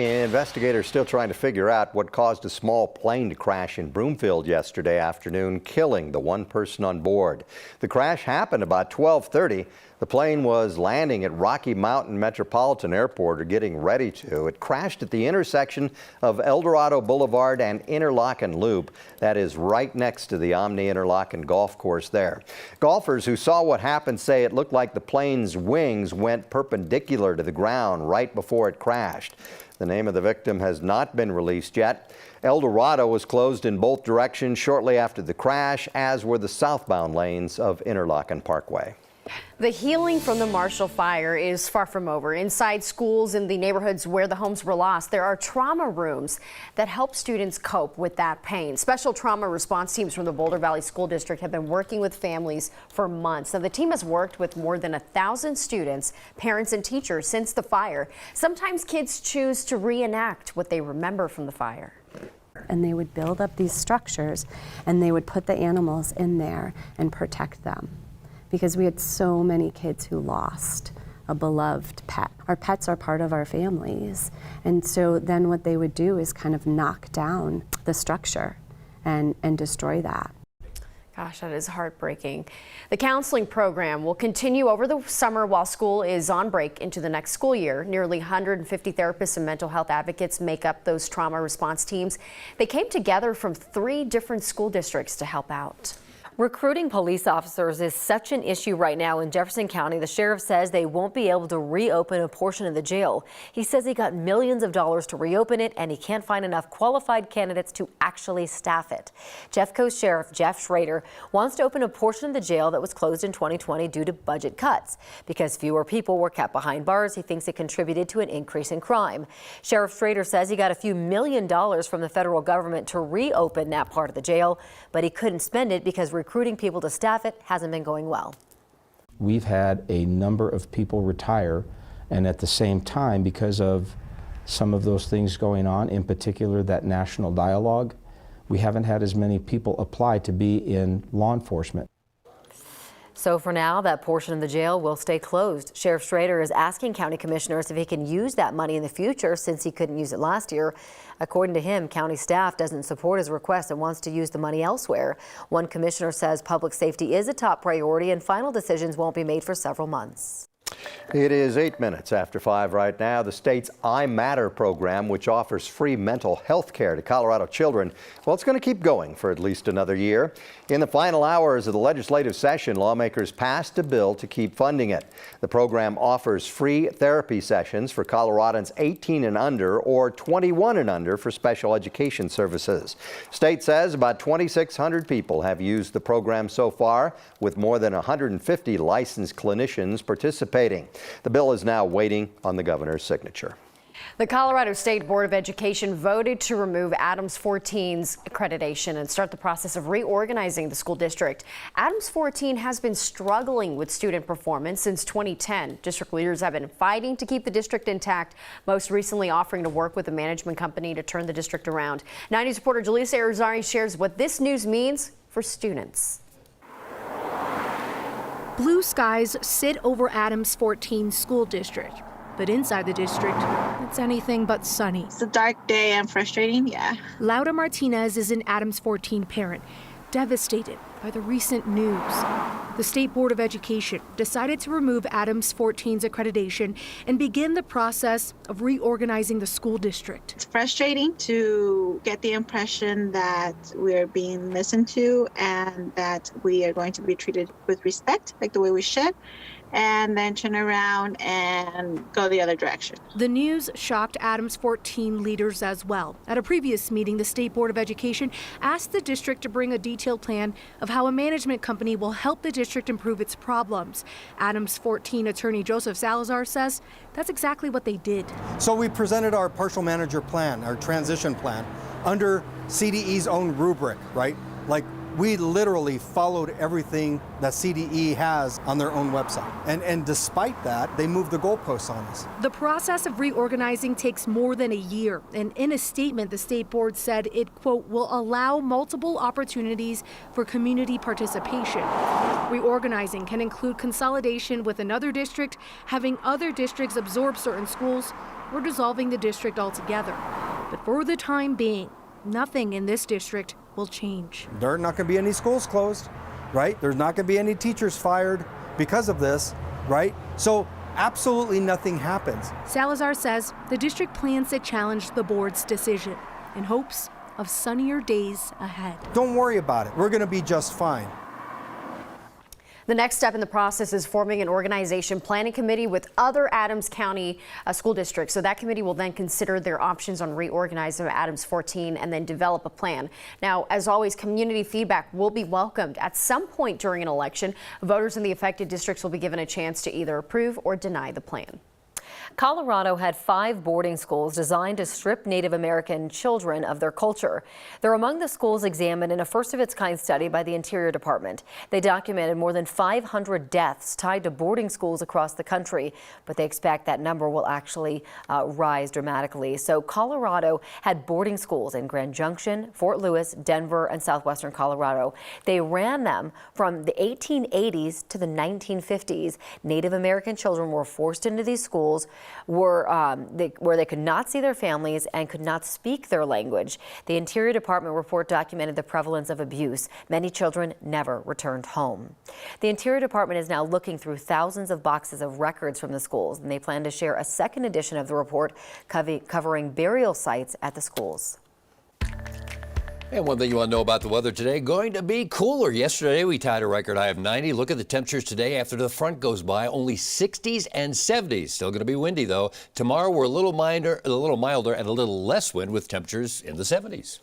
Investigators still trying to figure out what caused a small plane to crash in Broomfield yesterday afternoon, killing the one person on board. The crash happened about 12:30. The plane was landing at Rocky Mountain Metropolitan Airport, or getting ready to. It crashed at the intersection of Eldorado Boulevard and Interlochen Loop. That is right next to the Omni Interlochen golf course there. Golfers who saw what happened say it looked like the plane's wings went perpendicular to the ground right before it crashed. The name of the victim has not been released yet. Eldorado was closed in both directions shortly after the crash, as were the southbound lanes of Interlochen Parkway. The healing from the Marshall Fire is far from over. Inside schools in the neighborhoods where the homes were lost, there are trauma rooms that help students cope with that pain. Special trauma response teams from the Boulder Valley School District have been working with families for months. Now, the team has worked with more than 1,000 students, parents, and teachers since the fire. Sometimes kids choose to reenact what they remember from the fire. And they would build up these structures, and they would put the animals in there and protect them. Because we had so many kids who lost a beloved pet. Our pets are part of our families. And so then what they would do is kind of knock down the structure and destroy that. Gosh, that is heartbreaking. The counseling program will continue over the summer while school is on break into the next school year. Nearly 150 therapists and mental health advocates make up those trauma response teams. They came together from 3 different school districts to help out. Recruiting police officers is such an issue right now in Jefferson County. The sheriff says they won't be able to reopen a portion of the jail. He says he got millions of dollars to reopen it, and he can't find enough qualified candidates to actually staff it. Jeffco's Sheriff Jeff Schrader wants to open a portion of the jail that was closed in 2020 due to budget cuts. Because fewer people were kept behind bars, he thinks it contributed to an increase in crime. Sheriff Schrader says he got a few $1 million from the federal government to reopen that part of the jail, but he couldn't spend it because recruiting people to staff it hasn't been going well. We've had a number of people retire, and at the same time, because of some of those things going on, in particular that national dialogue, we haven't had as many people apply to be in law enforcement. So for now, that portion of the jail will stay closed. Sheriff Schrader is asking county commissioners if he can use that money in the future since he couldn't use it last year. According to him, county staff doesn't support his request and wants to use the money elsewhere. One commissioner says public safety is a top priority and final decisions won't be made for several months. It is 8 minutes after 5 right now. The state's I Matter program, which offers free mental health care to Colorado children, well, it's going to keep going for at least another year. In the final hours of the legislative session, lawmakers passed a bill to keep funding it. The program offers free therapy sessions for Coloradans 18 and under or 21 and under for special education services. State says about 2,600 people have used the program so far, with more than 150 licensed clinicians participating. The bill is now waiting on the governor's signature. The Colorado State Board of Education voted to remove Adams 14's accreditation and start the process of reorganizing the school district. Adams 14 has been struggling with student performance since 2010. District leaders have been fighting to keep the district intact, most recently offering to work with a management company to turn the district around. 9 News reporter Julissa Arizari shares what this news means for students. Blue skies sit over Adams 14 school district, but inside the district, it's anything but sunny. It's a dark day and frustrating, yeah. Laura Martinez is an Adams 14 parent, devastated by the recent news. The State Board of Education decided to remove Adams 14's accreditation and begin the process of reorganizing the school district. It's frustrating to get the impression that we're being listened to and that we are going to be treated with respect, like the way we should, and then turn around and go the other direction. The news shocked Adams 14 leaders as well. At a previous meeting, the State Board of Education asked the district to bring a detailed plan of how a management company will help the district improve its problems. Adams 14 attorney Joseph Salazar says that's exactly what they did. So we presented our partial manager plan, our transition plan, under CDE's own rubric, right? Like, we literally followed everything that CDE has on their own website. And despite that, they moved the goalposts on us. The process of reorganizing takes more than a year. And in a statement, the state board said it, quote, will allow multiple opportunities for community participation. Reorganizing can include consolidation with another district, having other districts absorb certain schools, or dissolving the district altogether. But for the time being, nothing in this district will change. There are not going to be any schools closed, right? There's not going to be any teachers fired because of this, right? So absolutely nothing happens. Salazar says the district plans to challenge the board's decision in hopes of sunnier days ahead. Don't worry about it. We're going to be just fine. The next step in the process is forming an organization planning committee with other Adams County school districts. So that committee will then consider their options on reorganizing Adams 14 and then develop a plan. Now, as always, community feedback will be welcomed. At some point during an election, voters in the affected districts will be given a chance to either approve or deny the plan. Colorado had 5 boarding schools designed to strip Native American children of their culture. They're among the schools examined in a first-of-its-kind study by the Interior Department. They documented more than 500 deaths tied to boarding schools across the country, but they expect that number will actually rise dramatically. So Colorado had boarding schools in Grand Junction, Fort Lewis, Denver, and southwestern Colorado. They ran them from the 1880s to the 1950s. Native American children were forced into these schools where they could not see their families and could not speak their language. The Interior Department report documented the prevalence of abuse. Many children never returned home. The Interior Department is now looking through thousands of boxes of records from the schools, and they plan to share a second edition of the report covering burial sites at the schools. And one thing you want to know about the weather today, going to be cooler. Yesterday, we tied a record high of 90. Look at the temperatures today after the front goes by, only 60s and 70s. Still going to be windy, though. Tomorrow, we're a little milder and a little less wind with temperatures in the 70s.